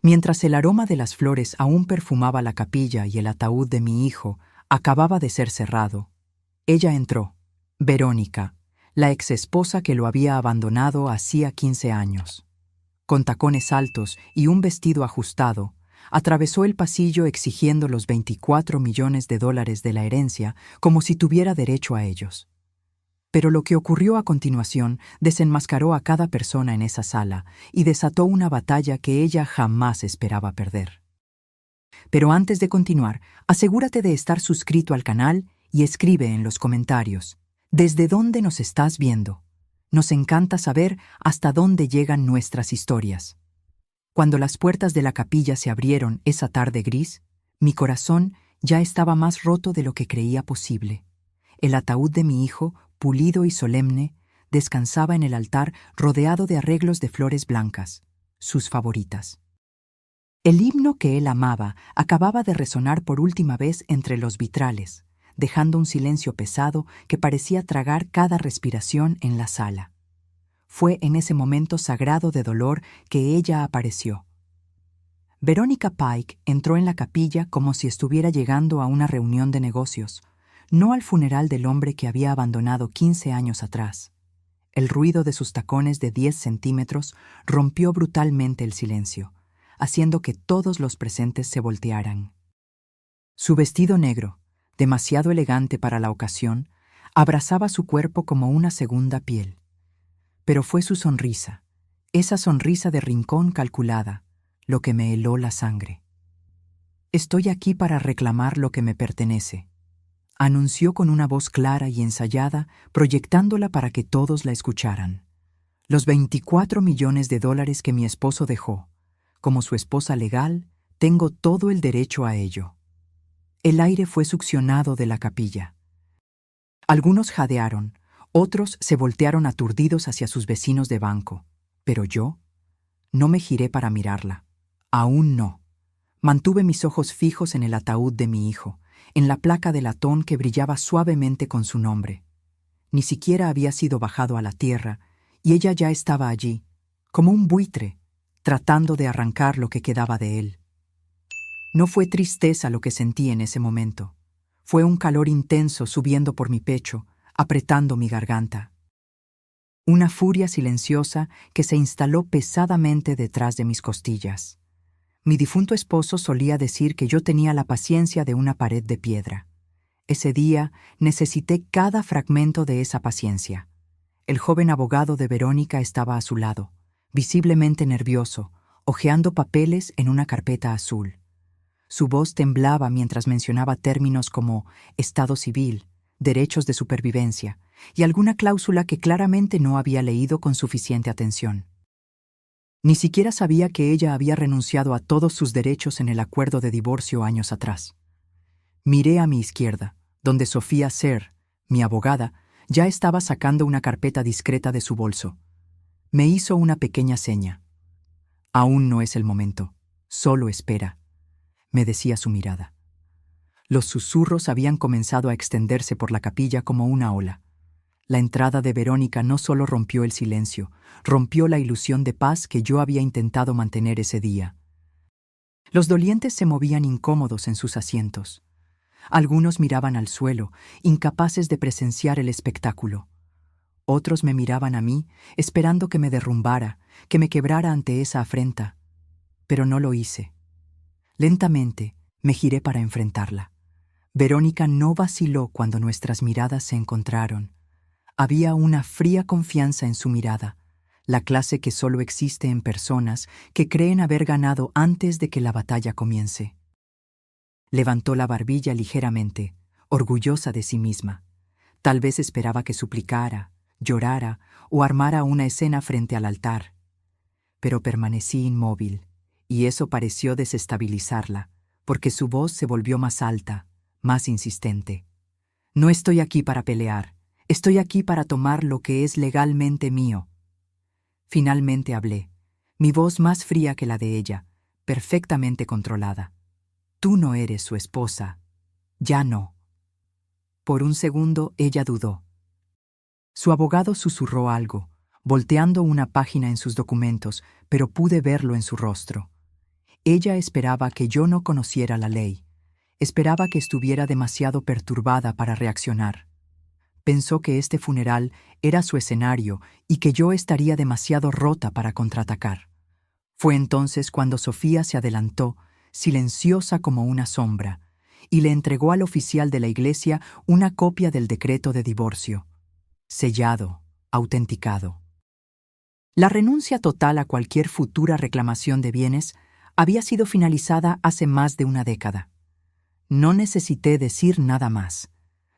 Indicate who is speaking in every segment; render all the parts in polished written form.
Speaker 1: Mientras el aroma de las flores aún perfumaba la capilla y el ataúd de mi hijo acababa de ser cerrado, ella entró, Verónica, la exesposa que lo había abandonado hacía 15 años. Con tacones altos y un vestido ajustado, atravesó el pasillo exigiendo los 24 millones de dólares de la herencia como si tuviera derecho a ellos. Pero lo que ocurrió a continuación desenmascaró a cada persona en esa sala y desató una batalla que ella jamás esperaba perder. Pero antes de continuar, asegúrate de estar suscrito al canal y escribe en los comentarios ¿desde dónde nos estás viendo? Nos encanta saber hasta dónde llegan nuestras historias. Cuando las puertas de la capilla se abrieron esa tarde gris, mi corazón ya estaba más roto de lo que creía posible. El ataúd de mi hijo, pulido y solemne, descansaba en el altar rodeado de arreglos de flores blancas, sus favoritas. El himno que él amaba acababa de resonar por última vez entre los vitrales, dejando un silencio pesado que parecía tragar cada respiración en la sala. Fue en ese momento sagrado de dolor que ella apareció. Verónica Pike entró en la capilla como si estuviera llegando a una reunión de negocios, no al funeral del hombre que había abandonado 15 años atrás. El ruido de sus tacones de 10 centímetros rompió brutalmente el silencio, haciendo que todos los presentes se voltearan. Su vestido negro, demasiado elegante para la ocasión, abrazaba su cuerpo como una segunda piel. Pero fue su sonrisa, esa sonrisa de rincón calculada, lo que me heló la sangre. «Estoy aquí para reclamar lo que me pertenece», anunció con una voz clara y ensayada, proyectándola para que todos la escucharan. «Los 24 millones de dólares que mi esposo dejó. Como su esposa legal, tengo todo el derecho a ello». El aire fue succionado de la capilla. Algunos jadearon, otros se voltearon aturdidos hacia sus vecinos de banco. Pero yo no me giré para mirarla. Aún no. Mantuve mis ojos fijos en el ataúd de mi hijo, en la placa de latón que brillaba suavemente con su nombre. Ni siquiera había sido bajado a la tierra, y ella ya estaba allí, como un buitre, tratando de arrancar lo que quedaba de él. No fue tristeza lo que sentí en ese momento. Fue un calor intenso subiendo por mi pecho, apretando mi garganta. Una furia silenciosa que se instaló pesadamente detrás de mis costillas. Mi difunto esposo solía decir que yo tenía la paciencia de una pared de piedra. Ese día necesité cada fragmento de esa paciencia. El joven abogado de Verónica estaba a su lado, visiblemente nervioso, hojeando papeles en una carpeta azul. Su voz temblaba mientras mencionaba términos como estado civil, derechos de supervivencia y alguna cláusula que claramente no había leído con suficiente atención. Ni siquiera sabía que ella había renunciado a todos sus derechos en el acuerdo de divorcio años atrás. Miré a mi izquierda, donde Sofía Ser, mi abogada, ya estaba sacando una carpeta discreta de su bolso. Me hizo una pequeña seña. «Aún no es el momento. Solo espera», me decía su mirada. Los susurros habían comenzado a extenderse por la capilla como una ola. La entrada de Verónica no solo rompió el silencio, rompió la ilusión de paz que yo había intentado mantener ese día. Los dolientes se movían incómodos en sus asientos. Algunos miraban al suelo, incapaces de presenciar el espectáculo. Otros me miraban a mí, esperando que me derrumbara, que me quebrara ante esa afrenta. Pero no lo hice. Lentamente me giré para enfrentarla. Verónica no vaciló cuando nuestras miradas se encontraron. Había una fría confianza en su mirada, la clase que solo existe en personas que creen haber ganado antes de que la batalla comience. Levantó la barbilla ligeramente, orgullosa de sí misma. Tal vez esperaba que suplicara, llorara o armara una escena frente al altar. Pero permanecí inmóvil, y eso pareció desestabilizarla, porque su voz se volvió más alta, más insistente. «No estoy aquí para pelear. Estoy aquí para tomar lo que es legalmente mío». Finalmente hablé, mi voz más fría que la de ella, perfectamente controlada. «Tú no eres su esposa. Ya no». Por un segundo ella dudó. Su abogado susurró algo, volteando una página en sus documentos, pero pude verlo en su rostro. Ella esperaba que yo no conociera la ley. Esperaba que estuviera demasiado perturbada para reaccionar. Pensó que este funeral era su escenario y que yo estaría demasiado rota para contraatacar. Fue entonces cuando Sofía se adelantó, silenciosa como una sombra, y le entregó al oficial de la iglesia una copia del decreto de divorcio, sellado, autenticado. La renuncia total a cualquier futura reclamación de bienes había sido finalizada hace más de una década. No necesité decir nada más.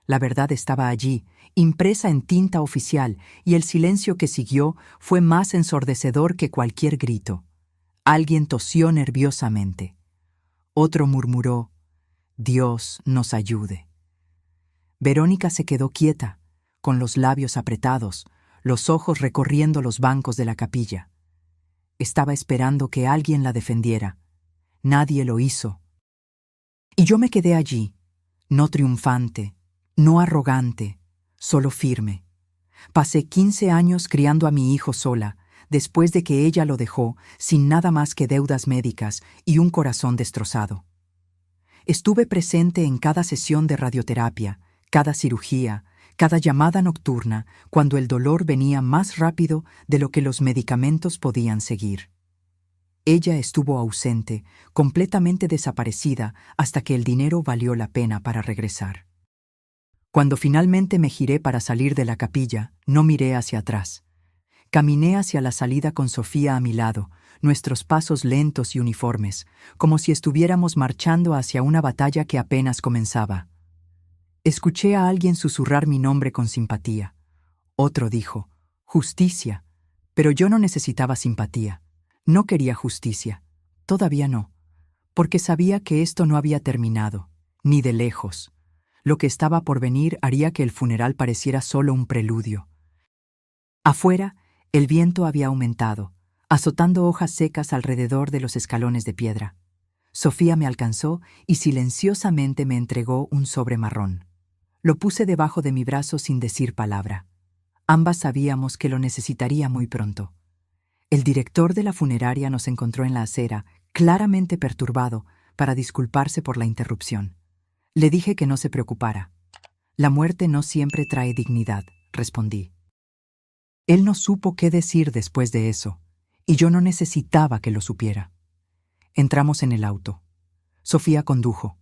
Speaker 1: La verdad estaba allí, impresa en tinta oficial, y el silencio que siguió fue más ensordecedor que cualquier grito. Alguien tosió nerviosamente. Otro murmuró: «Dios nos ayude». Verónica se quedó quieta, con los labios apretados, los ojos recorriendo los bancos de la capilla. Estaba esperando que alguien la defendiera. Nadie lo hizo. Y yo me quedé allí, no triunfante, no arrogante, solo firme. Pasé 15 años criando a mi hijo sola, después de que ella lo dejó, sin nada más que deudas médicas y un corazón destrozado. Estuve presente en cada sesión de radioterapia, cada cirugía, cada llamada nocturna, cuando el dolor venía más rápido de lo que los medicamentos podían seguir. Ella estuvo ausente, completamente desaparecida, hasta que el dinero valió la pena para regresar. Cuando finalmente me giré para salir de la capilla, no miré hacia atrás. Caminé hacia la salida con Sofía a mi lado, nuestros pasos lentos y uniformes, como si estuviéramos marchando hacia una batalla que apenas comenzaba. Escuché a alguien susurrar mi nombre con simpatía. Otro dijo: «Justicia». Pero yo no necesitaba simpatía. No quería justicia. Todavía no. Porque sabía que esto no había terminado, ni de lejos. Lo que estaba por venir haría que el funeral pareciera solo un preludio. Afuera, el viento había aumentado, azotando hojas secas alrededor de los escalones de piedra. Sofía me alcanzó y silenciosamente me entregó un sobre marrón. Lo puse debajo de mi brazo sin decir palabra. Ambas sabíamos que lo necesitaría muy pronto. El director de la funeraria nos encontró en la acera, claramente perturbado, para disculparse por la interrupción. Le dije que no se preocupara. «La muerte no siempre trae dignidad», respondí. Él no supo qué decir después de eso, y yo no necesitaba que lo supiera. Entramos en el auto. Sofía condujo.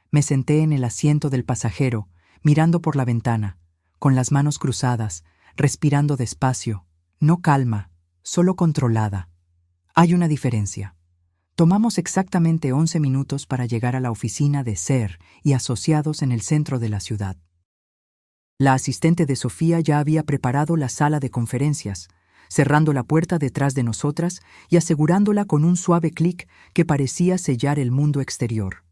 Speaker 1: Me senté en el asiento del pasajero, mirando por la ventana, con las manos cruzadas, respirando despacio, no calma, solo controlada. Hay una diferencia. Tomamos exactamente 11 minutos para llegar a la oficina de SER y Asociados en el centro de la ciudad. La asistente de Sofía ya había preparado la sala de conferencias, cerrando la puerta detrás de nosotras y asegurándola con un suave clic que parecía sellar el mundo exterior.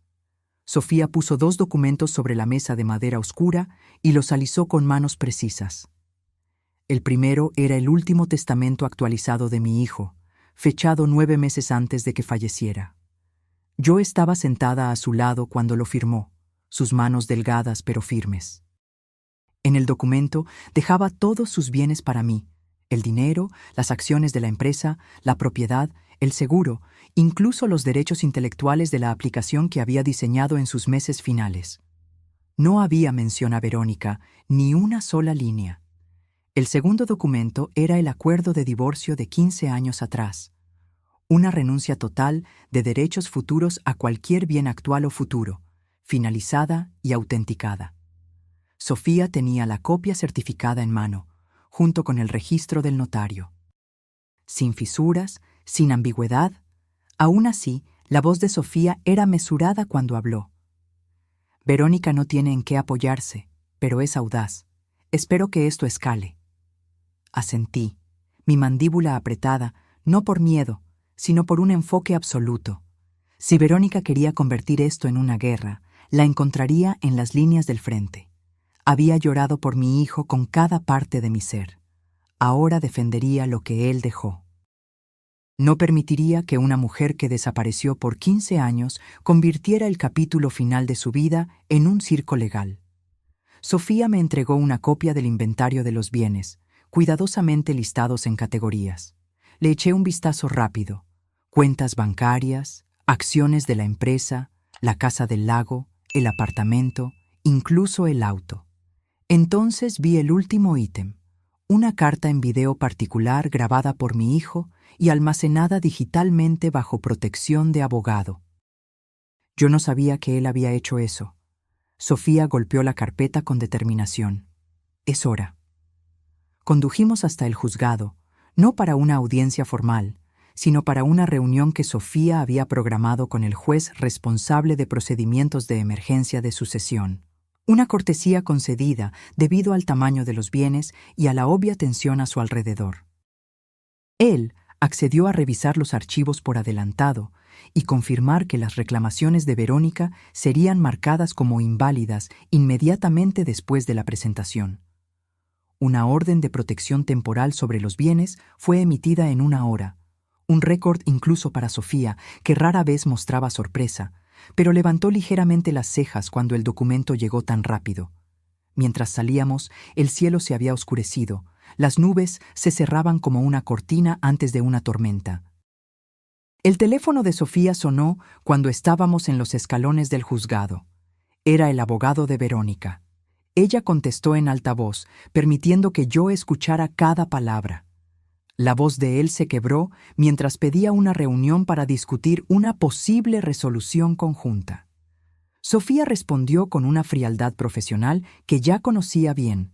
Speaker 1: Sofía puso 2 documentos sobre la mesa de madera oscura y los alisó con manos precisas. El primero era el último testamento actualizado de mi hijo, fechado 9 meses antes de que falleciera. Yo estaba sentada a su lado cuando lo firmó, sus manos delgadas pero firmes. En el documento dejaba todos sus bienes para mí: el dinero, las acciones de la empresa, la propiedad, el seguro, incluso los derechos intelectuales de la aplicación que había diseñado en sus meses finales. No había mención a Verónica, ni una sola línea. El segundo documento era el acuerdo de divorcio de 15 años atrás. Una renuncia total de derechos futuros a cualquier bien actual o futuro, finalizada y autenticada. Sofía tenía la copia certificada en mano, junto con el registro del notario. Sin fisuras, sin ambigüedad. Aún así, la voz de Sofía era mesurada cuando habló. «Verónica no tiene en qué apoyarse, pero es audaz. Espero que esto escale». Asentí, mi mandíbula apretada, no por miedo, sino por un enfoque absoluto. Si Verónica quería convertir esto en una guerra, la encontraría en las líneas del frente. Había llorado por mi hijo con cada parte de mi ser. Ahora defendería lo que él dejó. No permitiría que una mujer que desapareció por 15 años convirtiera el capítulo final de su vida en un circo legal. Sofía me entregó una copia del inventario de los bienes, cuidadosamente listados en categorías. Le eché un vistazo rápido: cuentas bancarias, acciones de la empresa, la casa del lago, el apartamento, incluso el auto. Entonces vi el último ítem, una carta en video particular grabada por mi hijo y almacenada digitalmente bajo protección de abogado. Yo no sabía que él había hecho eso. Sofía golpeó la carpeta con determinación. Es hora. Condujimos hasta el juzgado, no para una audiencia formal, sino para una reunión que Sofía había programado con el juez responsable de procedimientos de emergencia de sucesión. Una cortesía concedida debido al tamaño de los bienes y a la obvia tensión a su alrededor. Él accedió a revisar los archivos por adelantado y confirmar que las reclamaciones de Verónica serían marcadas como inválidas inmediatamente después de la presentación. Una orden de protección temporal sobre los bienes fue emitida en 1 hora, un récord incluso para Sofía, que rara vez mostraba sorpresa, pero levantó ligeramente las cejas cuando el documento llegó tan rápido. Mientras salíamos, el cielo se había oscurecido, las nubes se cerraban como una cortina antes de una tormenta. El teléfono de Sofía sonó cuando estábamos en los escalones del juzgado. Era el abogado de Verónica. Ella contestó en altavoz, permitiendo que yo escuchara cada palabra. La voz de él se quebró mientras pedía una reunión para discutir una posible resolución conjunta. Sofía respondió con una frialdad profesional que ya conocía bien.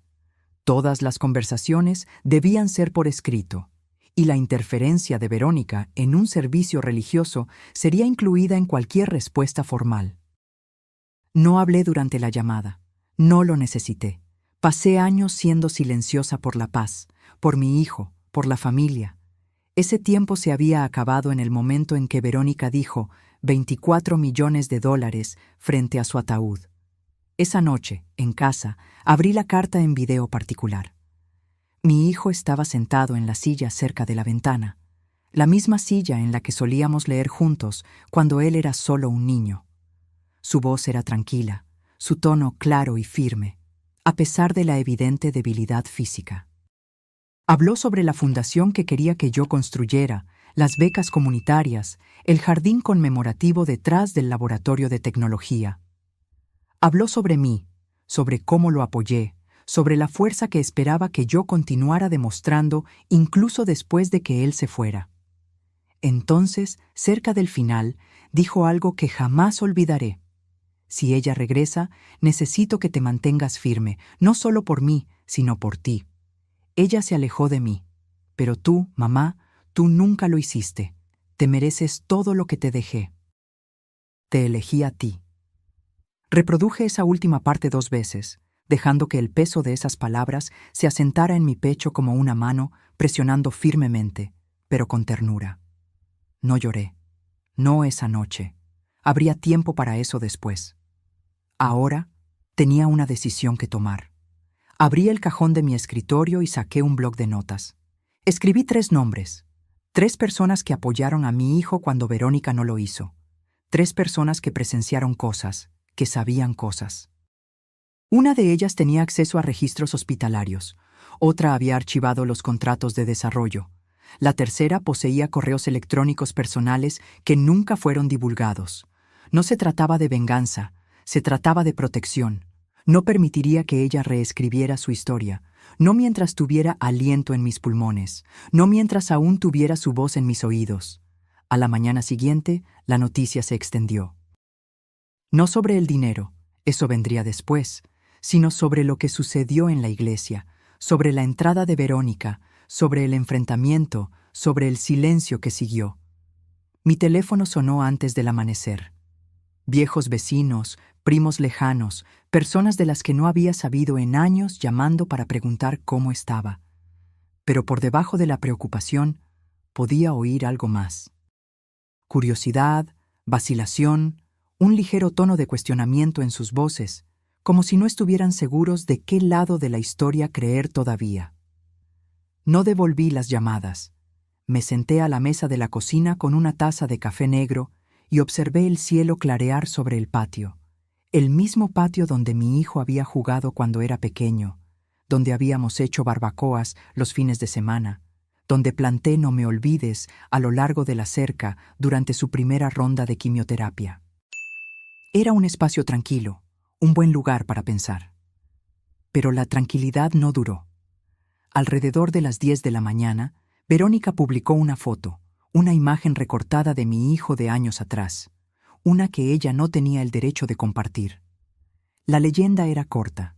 Speaker 1: Todas las conversaciones debían ser por escrito, y la interferencia de Verónica en un servicio religioso sería incluida en cualquier respuesta formal. No hablé durante la llamada. No lo necesité. Pasé años siendo silenciosa por la paz, por mi hijo, por la familia. Ese tiempo se había acabado en el momento en que Verónica dijo $24 millones frente a su ataúd. Esa noche, en casa, abrí la carta en video particular. Mi hijo estaba sentado en la silla cerca de la ventana, la misma silla en la que solíamos leer juntos cuando él era solo un niño. Su voz era tranquila, su tono claro y firme, a pesar de la evidente debilidad física. Habló sobre la fundación que quería que yo construyera, las becas comunitarias, el jardín conmemorativo detrás del laboratorio de tecnología. Habló sobre mí, sobre cómo lo apoyé, sobre la fuerza que esperaba que yo continuara demostrando incluso después de que él se fuera. Entonces, cerca del final, dijo algo que jamás olvidaré. Si ella regresa, necesito que te mantengas firme, no solo por mí, sino por ti. Ella se alejó de mí, pero tú, mamá, tú nunca lo hiciste. Te mereces todo lo que te dejé. Te elegí a ti. Reproduje esa última parte 2 veces, dejando que el peso de esas palabras se asentara en mi pecho como una mano, presionando firmemente, pero con ternura. No lloré. No esa noche. Habría tiempo para eso después. Ahora tenía una decisión que tomar. Abrí el cajón de mi escritorio y saqué un bloc de notas. Escribí 3 nombres. 3 personas que apoyaron a mi hijo cuando Verónica no lo hizo. 3 personas que presenciaron cosas, que sabían cosas. Una de ellas tenía acceso a registros hospitalarios. Otra había archivado los contratos de desarrollo. La tercera poseía correos electrónicos personales que nunca fueron divulgados. No se trataba de venganza, se trataba de protección. No permitiría que ella reescribiera su historia, no mientras tuviera aliento en mis pulmones, no mientras aún tuviera su voz en mis oídos. A la mañana siguiente, la noticia se extendió. No sobre el dinero, eso vendría después, sino sobre lo que sucedió en la iglesia, sobre la entrada de Verónica, sobre el enfrentamiento, sobre el silencio que siguió. Mi teléfono sonó antes del amanecer. Viejos vecinos, primos lejanos, personas de las que no había sabido en años llamando para preguntar cómo estaba. Pero por debajo de la preocupación, podía oír algo más. Curiosidad, vacilación, un ligero tono de cuestionamiento en sus voces, como si no estuvieran seguros de qué lado de la historia creer todavía. No devolví las llamadas. Me senté a la mesa de la cocina con una taza de café negro y observé el cielo clarear sobre el patio, el mismo patio donde mi hijo había jugado cuando era pequeño, donde habíamos hecho barbacoas los fines de semana, donde planté "No me olvides" a lo largo de la cerca durante su primera ronda de quimioterapia. Era un espacio tranquilo, un buen lugar para pensar. Pero la tranquilidad no duró. Alrededor de las 10 de la mañana, Verónica publicó una foto, una imagen recortada de mi hijo de años atrás, una que ella no tenía el derecho de compartir. La leyenda era corta: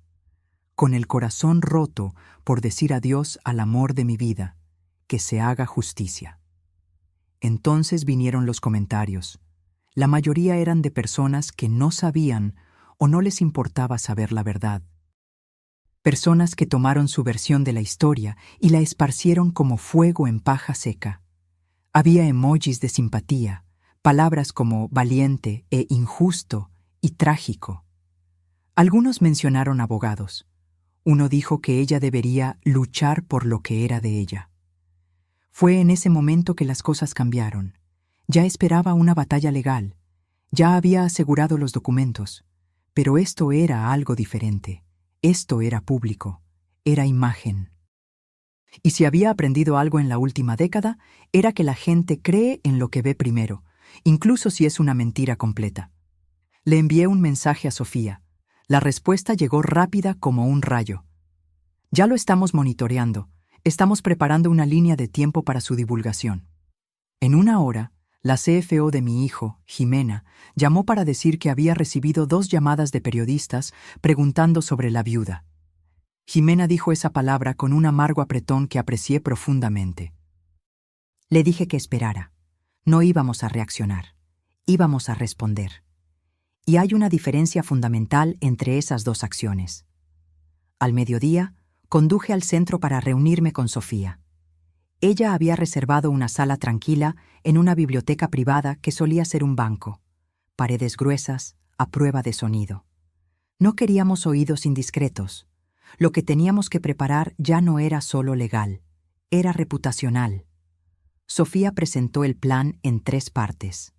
Speaker 1: con el corazón roto por decir adiós al amor de mi vida, que se haga justicia. Entonces vinieron los comentarios. La mayoría eran de personas que no sabían o no les importaba saber la verdad. Personas que tomaron su versión de la historia y la esparcieron como fuego en paja seca. Había emojis de simpatía, palabras como valiente e injusto y trágico. Algunos mencionaron abogados. Uno dijo que ella debería luchar por lo que era de ella. Fue en ese momento que las cosas cambiaron. Ya esperaba una batalla legal. Ya había asegurado los documentos. Pero esto era algo diferente. Esto era público. Era imagen. Y si había aprendido algo en la última década, era que la gente cree en lo que ve primero, incluso si es una mentira completa. Le envié un mensaje a Sofía. La respuesta llegó rápida como un rayo. Ya lo estamos monitoreando. Estamos preparando una línea de tiempo para su divulgación. En una hora, la CFO de mi hijo, Jimena, llamó para decir que había recibido 2 llamadas de periodistas preguntando sobre la viuda. Jimena dijo esa palabra con un amargo apretón que aprecié profundamente. Le dije que esperara. No íbamos a reaccionar. Íbamos a responder. Y hay una diferencia fundamental entre esas 2 acciones. Al mediodía, conduje al centro para reunirme con Sofía. Ella había reservado una sala tranquila en una biblioteca privada que solía ser un banco. Paredes gruesas, a prueba de sonido. No queríamos oídos indiscretos. Lo que teníamos que preparar ya no era solo legal, era reputacional. Sofía presentó el plan en 3 partes.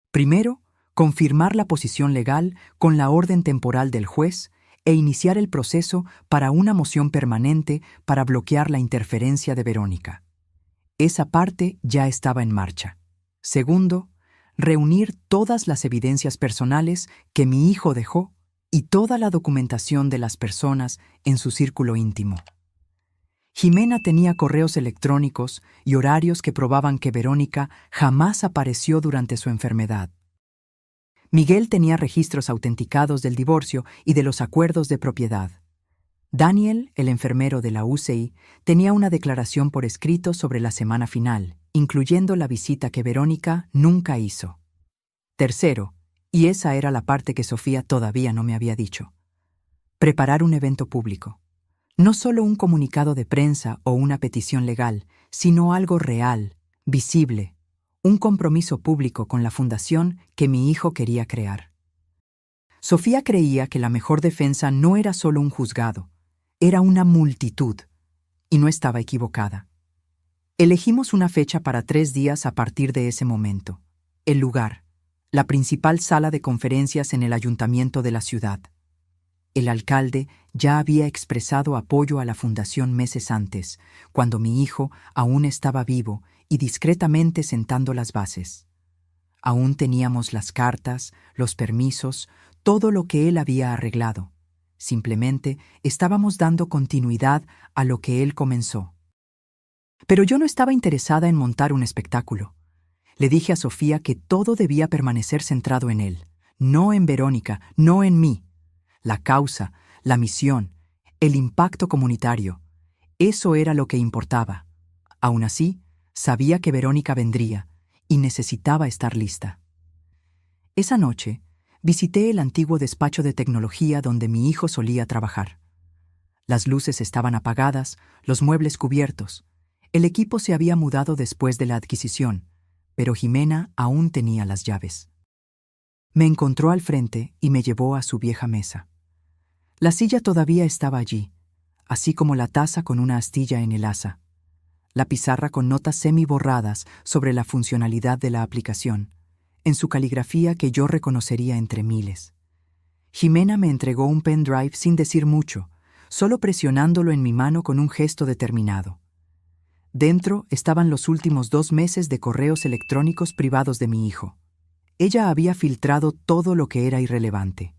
Speaker 1: Primero, confirmar la posición legal con la orden temporal del juez e iniciar el proceso para una moción permanente para bloquear la interferencia de Verónica. Esa parte ya estaba en marcha. Segundo, reunir todas las evidencias personales que mi hijo dejó y toda la documentación de las personas en su círculo íntimo. Jimena tenía correos electrónicos y horarios que probaban que Verónica jamás apareció durante su enfermedad. Miguel tenía registros autenticados del divorcio y de los acuerdos de propiedad. Daniel, el enfermero de la UCI, tenía una declaración por escrito sobre la semana final, incluyendo la visita que Verónica nunca hizo. Tercero, y esa era la parte que Sofía todavía no me había dicho, preparar un evento público. No solo un comunicado de prensa o una petición legal, sino algo real, visible, un compromiso público con la fundación que mi hijo quería crear. Sofía creía que la mejor defensa no era solo un juzgado, era una multitud, y no estaba equivocada. Elegimos una fecha para 3 días a partir de ese momento. El lugar, la principal sala de conferencias en el ayuntamiento de la ciudad. El alcalde ya había expresado apoyo a la fundación meses antes, cuando mi hijo aún estaba vivo y discretamente sentando las bases. Aún teníamos las cartas, los permisos, todo lo que él había arreglado. Simplemente estábamos dando continuidad a lo que él comenzó. Pero yo no estaba interesada en montar un espectáculo. Le dije a Sofía que todo debía permanecer centrado en él, no en Verónica, no en mí. La causa, la misión, el impacto comunitario, eso era lo que importaba. Aún así, sabía que Verónica vendría y necesitaba estar lista. Esa noche, visité el antiguo despacho de tecnología donde mi hijo solía trabajar. Las luces estaban apagadas, los muebles cubiertos. El equipo se había mudado después de la adquisición, pero Jimena aún tenía las llaves. Me encontró al frente y me llevó a su vieja mesa. La silla todavía estaba allí, así como la taza con una astilla en el asa, la pizarra con notas semi-borradas sobre la funcionalidad de la aplicación, en su caligrafía que yo reconocería entre miles. Jimena me entregó un pendrive sin decir mucho, solo presionándolo en mi mano con un gesto determinado. Dentro estaban los últimos 2 meses de correos electrónicos privados de mi hijo. Ella había filtrado todo lo que era irrelevante.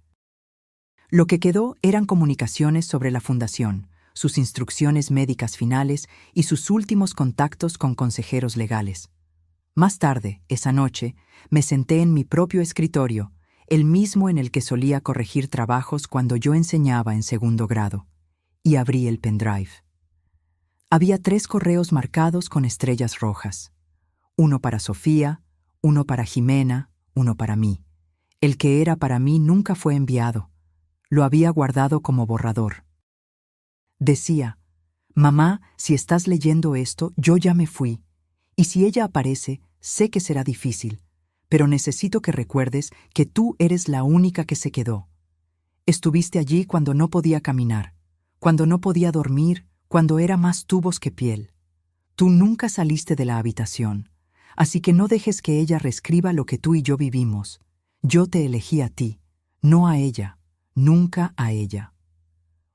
Speaker 1: Lo que quedó eran comunicaciones sobre la fundación, sus instrucciones médicas finales y sus últimos contactos con consejeros legales. Más tarde, esa noche, me senté en mi propio escritorio, el mismo en el que solía corregir trabajos cuando yo enseñaba en 2º grado, y abrí el pendrive. Había 3 correos marcados con estrellas rojas. Uno para Sofía, uno para Jimena, uno para mí. El que era para mí nunca fue enviado. Lo había guardado como borrador. Decía: «Mamá, si estás leyendo esto, yo ya me fui. Y si ella aparece, sé que será difícil, pero necesito que recuerdes que tú eres la única que se quedó. Estuviste allí cuando no podía caminar, cuando no podía dormir, cuando era más tubos que piel. Tú nunca saliste de la habitación, así que no dejes que ella reescriba lo que tú y yo vivimos. Yo te elegí a ti, no a ella, nunca a ella».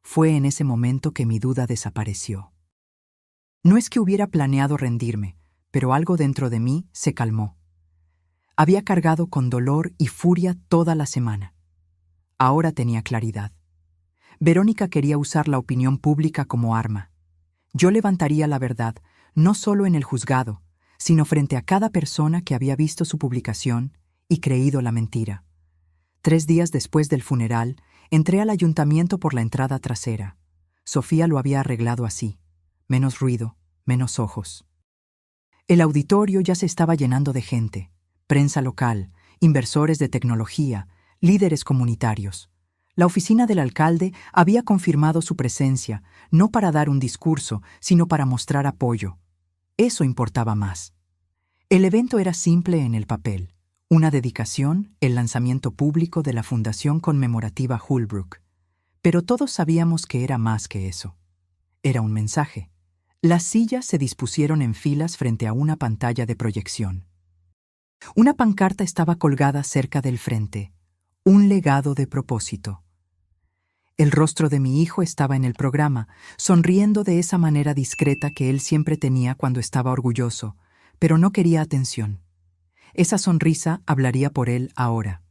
Speaker 1: Fue en ese momento que mi duda desapareció. No es que hubiera planeado rendirme, pero algo dentro de mí se calmó. Había cargado con dolor y furia toda la semana. Ahora tenía claridad. Verónica quería usar la opinión pública como arma. Yo levantaría la verdad, no solo en el juzgado, sino frente a cada persona que había visto su publicación y creído la mentira. 3 días después del funeral, entré al ayuntamiento por la entrada trasera. Sofía lo había arreglado así: menos ruido, menos ojos. El auditorio ya se estaba llenando de gente: prensa local, inversores de tecnología, líderes comunitarios. La oficina del alcalde había confirmado su presencia, no para dar un discurso, sino para mostrar apoyo. Eso importaba más. El evento era simple en el papel: una dedicación, el lanzamiento público de la Fundación Conmemorativa Holbrook. Pero todos sabíamos que era más que eso. Era un mensaje. Las sillas se dispusieron en filas frente a una pantalla de proyección. Una pancarta estaba colgada cerca del frente: un legado de propósito. El rostro de mi hijo estaba en el programa, sonriendo de esa manera discreta que él siempre tenía cuando estaba orgulloso, pero no quería atención. Esa sonrisa hablaría por él ahora.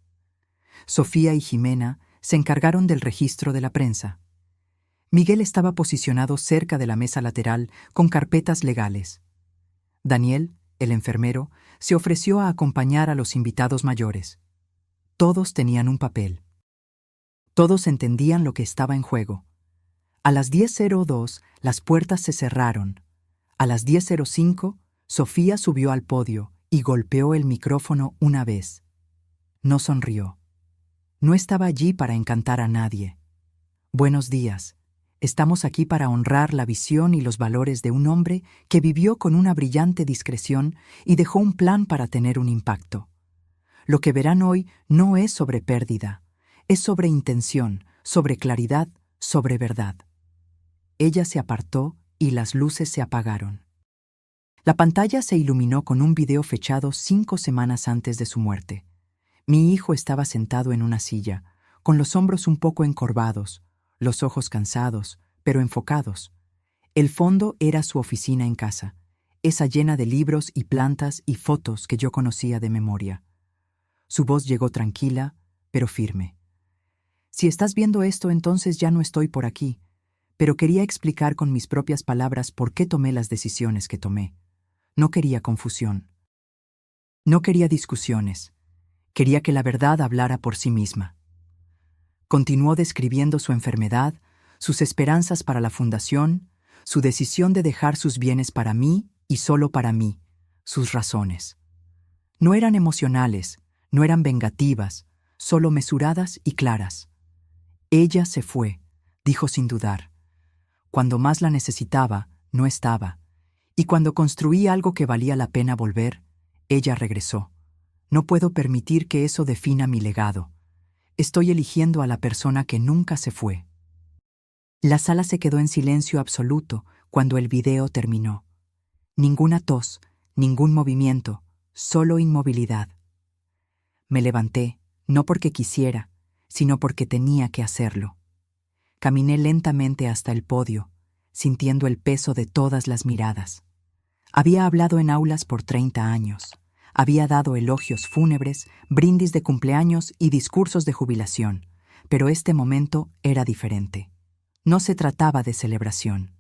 Speaker 1: Sofía y Jimena se encargaron del registro de la prensa. Miguel estaba posicionado cerca de la mesa lateral con carpetas legales. Daniel, el enfermero, se ofreció a acompañar a los invitados mayores. Todos tenían un papel. Todos entendían lo que estaba en juego. A las 10:02 las puertas se cerraron. A las 10:05 Sofía subió al podio y golpeó el micrófono una vez. No sonrió. No estaba allí para encantar a nadie. «Buenos días. Estamos aquí para honrar la visión y los valores de un hombre que vivió con una brillante discreción y dejó un plan para tener un impacto. Lo que verán hoy no es sobre pérdida, es sobre intención, sobre claridad, sobre verdad». Ella se apartó y las luces se apagaron. La pantalla se iluminó con un video fechado 5 semanas antes de su muerte. Mi hijo estaba sentado en una silla, con los hombros un poco encorvados, los ojos cansados, pero enfocados. El fondo era su oficina en casa, esa llena de libros y plantas y fotos que yo conocía de memoria. Su voz llegó tranquila, pero firme. «Si estás viendo esto, entonces ya no estoy por aquí, pero quería explicar con mis propias palabras por qué tomé las decisiones que tomé. No quería confusión. No quería discusiones. Quería que la verdad hablara por sí misma». Continuó describiendo su enfermedad, sus esperanzas para la fundación, su decisión de dejar sus bienes para mí y solo para mí, sus razones. No eran emocionales, no eran vengativas, solo mesuradas y claras. «Ella se fue», dijo sin dudar. «Cuando más la necesitaba, no estaba. Y cuando construí algo que valía la pena volver, ella regresó. No puedo permitir que eso defina mi legado. Estoy eligiendo a la persona que nunca se fue». La sala se quedó en silencio absoluto cuando el video terminó. Ninguna tos, ningún movimiento, solo inmovilidad. Me levanté, no porque quisiera, sino porque tenía que hacerlo. Caminé lentamente hasta el podio, sintiendo el peso de todas las miradas. Había hablado en aulas por 30 años. Había dado elogios fúnebres, brindis de cumpleaños y discursos de jubilación. Pero este momento era diferente. No se trataba de celebración.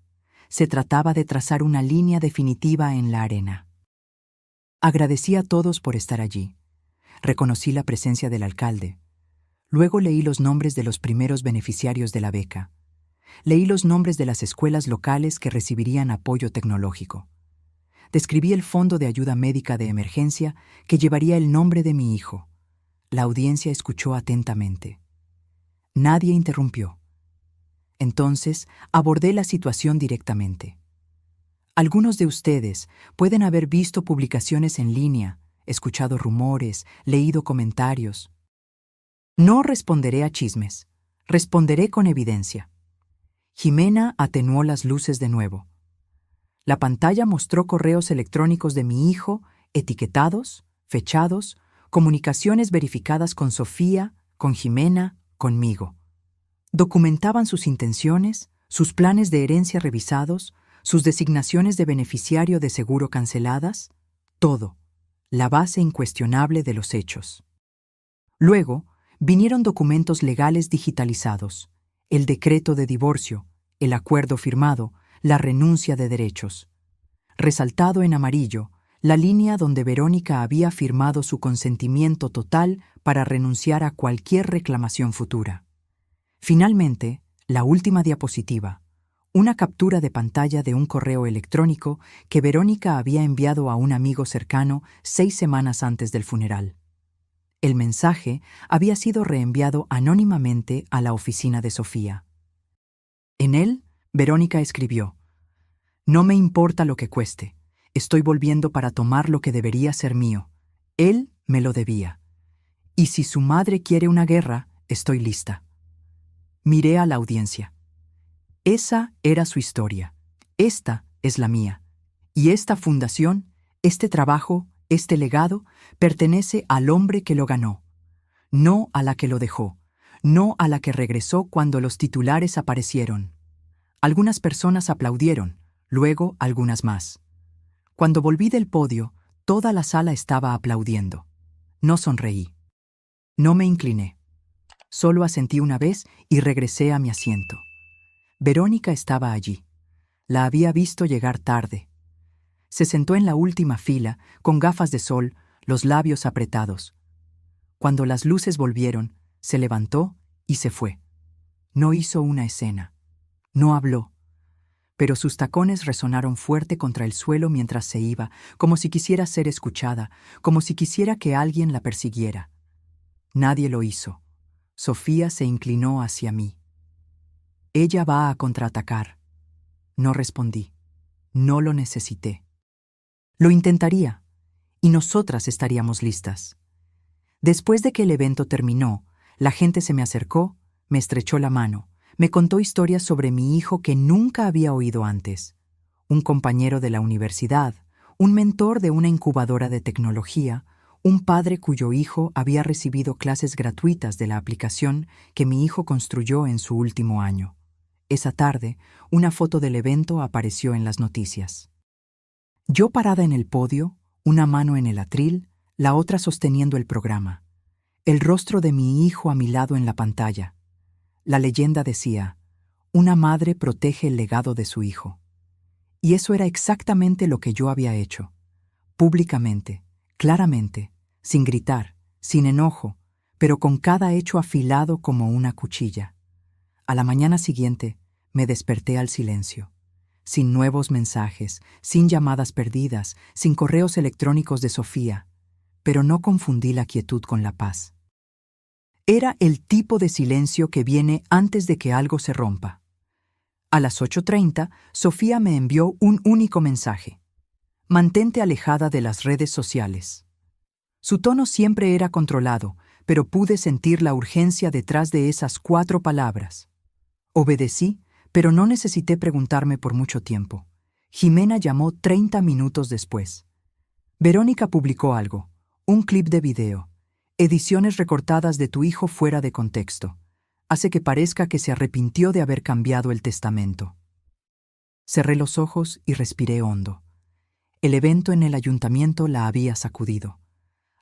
Speaker 1: Se trataba de trazar una línea definitiva en la arena. Agradecí a todos por estar allí. Reconocí la presencia del alcalde. Luego leí los nombres de los primeros beneficiarios de la beca. Leí los nombres de las escuelas locales que recibirían apoyo tecnológico. Describí el fondo de ayuda médica de emergencia que llevaría el nombre de mi hijo. La audiencia escuchó atentamente. Nadie interrumpió. Entonces abordé la situación directamente. Algunos de ustedes pueden haber visto publicaciones en línea, escuchado rumores, leído comentarios. No responderé a chismes, responderé con evidencia. Jimena atenuó las luces de nuevo. La pantalla mostró correos electrónicos de mi hijo, etiquetados, fechados, comunicaciones verificadas con Sofía, con Jimena, conmigo. Documentaban sus intenciones, sus planes de herencia revisados, sus designaciones de beneficiario de seguro canceladas, todo, la base incuestionable de los hechos. Luego, vinieron documentos legales digitalizados, el decreto de divorcio, el acuerdo firmado, la renuncia de derechos. Resaltado en amarillo, la línea donde Verónica había firmado su consentimiento total para renunciar a cualquier reclamación futura. Finalmente, la última diapositiva, una captura de pantalla de un correo electrónico que Verónica había enviado a un amigo cercano 6 semanas antes del funeral. El mensaje había sido reenviado anónimamente a la oficina de Sofía. En él, Verónica escribió: «No me importa lo que cueste. Estoy volviendo para tomar lo que debería ser mío. Él me lo debía. Y si su madre quiere una guerra, estoy lista». Miré a la audiencia. Esa era su historia. Esta es la mía. Y esta fundación, este trabajo, este legado, pertenece al hombre que lo ganó. No a la que lo dejó. No a la que regresó cuando los titulares aparecieron. Algunas personas aplaudieron, luego algunas más. Cuando volví del podio, toda la sala estaba aplaudiendo. No sonreí. No me incliné. Solo asentí una vez y regresé a mi asiento. Verónica estaba allí. La había visto llegar tarde. Se sentó en la última fila, con gafas de sol, los labios apretados. Cuando las luces volvieron, se levantó y se fue. No hizo una escena. No habló. Pero sus tacones resonaron fuerte contra el suelo mientras se iba, como si quisiera ser escuchada, como si quisiera que alguien la persiguiera. Nadie lo hizo. Sofía se inclinó hacia mí. Ella va a contraatacar. No respondí. No lo necesité. Lo intentaría, y nosotras estaríamos listas. Después de que el evento terminó, la gente se me acercó, me estrechó la mano, me contó historias sobre mi hijo que nunca había oído antes. Un compañero de la universidad, un mentor de una incubadora de tecnología, un padre cuyo hijo había recibido clases gratuitas de la aplicación que mi hijo construyó en su último año. Esa tarde, una foto del evento apareció en las noticias. Yo parada en el podio, una mano en el atril, la otra sosteniendo el programa. El rostro de mi hijo a mi lado en la pantalla. La leyenda decía: «Una madre protege el legado de su hijo». Y eso era exactamente lo que yo había hecho. Públicamente, claramente, sin gritar, sin enojo, pero con cada hecho afilado como una cuchilla. A la mañana siguiente, me desperté al silencio. Sin nuevos mensajes, sin llamadas perdidas, sin correos electrónicos de Sofía, pero no confundí la quietud con la paz. Era el tipo de silencio que viene antes de que algo se rompa. A las 8:30, Sofía me envió un único mensaje: «Mantente alejada de las redes sociales». Su tono siempre era controlado, pero pude sentir la urgencia detrás de esas 4 palabras. Obedecí, pero no necesité preguntarme por mucho tiempo. Jimena llamó 30 minutos después. Verónica publicó algo, un clip de video. Ediciones recortadas de tu hijo fuera de contexto. Hace que parezca que se arrepintió de haber cambiado el testamento. Cerré los ojos y respiré hondo. El evento en el ayuntamiento la había sacudido.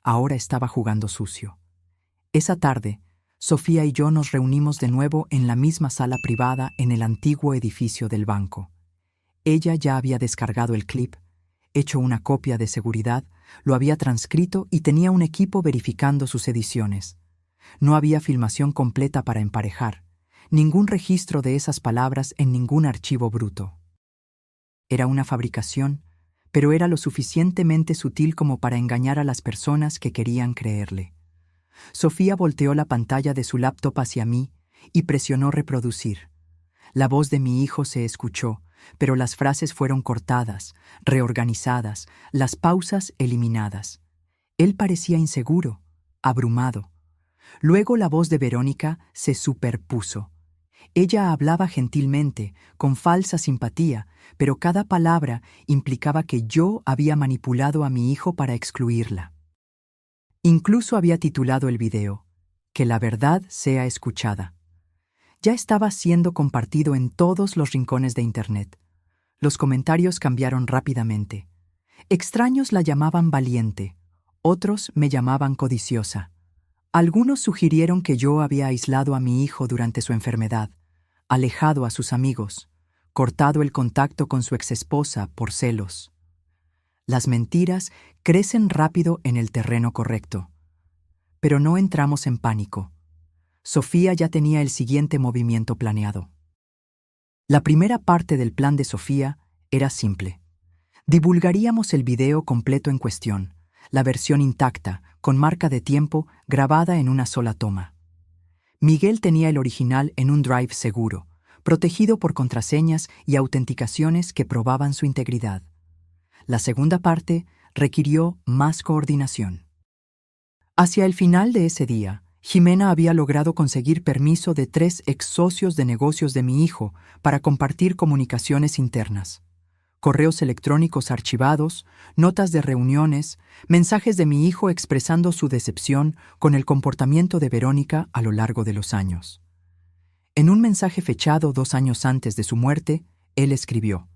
Speaker 1: Ahora estaba jugando sucio. Esa tarde, Sofía y yo nos reunimos de nuevo en la misma sala privada en el antiguo edificio del banco. Ella ya había descargado el clip, hecho una copia de seguridad, lo había transcrito y tenía un equipo verificando sus ediciones. No había filmación completa para emparejar, ningún registro de esas palabras en ningún archivo bruto. Era una fabricación, pero era lo suficientemente sutil como para engañar a las personas que querían creerle. Sofía volteó la pantalla de su laptop hacia mí y presionó reproducir. La voz de mi hijo se escuchó, pero las frases fueron cortadas, reorganizadas, las pausas eliminadas. Él parecía inseguro, abrumado. Luego la voz de Verónica se superpuso. Ella hablaba gentilmente, con falsa simpatía, pero cada palabra implicaba que yo había manipulado a mi hijo para excluirla. Incluso había titulado el video, "Que la verdad sea escuchada". Ya estaba siendo compartido en todos los rincones de Internet. Los comentarios cambiaron rápidamente. Extraños la llamaban valiente, otros me llamaban codiciosa. Algunos sugirieron que yo había aislado a mi hijo durante su enfermedad, alejado a sus amigos, cortado el contacto con su exesposa por celos. Las mentiras crecen rápido en el terreno correcto. Pero no entramos en pánico. Sofía ya tenía el siguiente movimiento planeado. La primera parte del plan de Sofía era simple. Divulgaríamos el video completo en cuestión, la versión intacta, con marca de tiempo, grabada en una sola toma. Miguel tenía el original en un drive seguro, protegido por contraseñas y autenticaciones que probaban su integridad. La segunda parte requirió más coordinación. Hacia el final de ese día, Jimena había logrado conseguir permiso de 3 ex socios de negocios de mi hijo para compartir comunicaciones internas. Correos electrónicos archivados, notas de reuniones, mensajes de mi hijo expresando su decepción con el comportamiento de Verónica a lo largo de los años. En un mensaje fechado 2 años antes de su muerte, él escribió: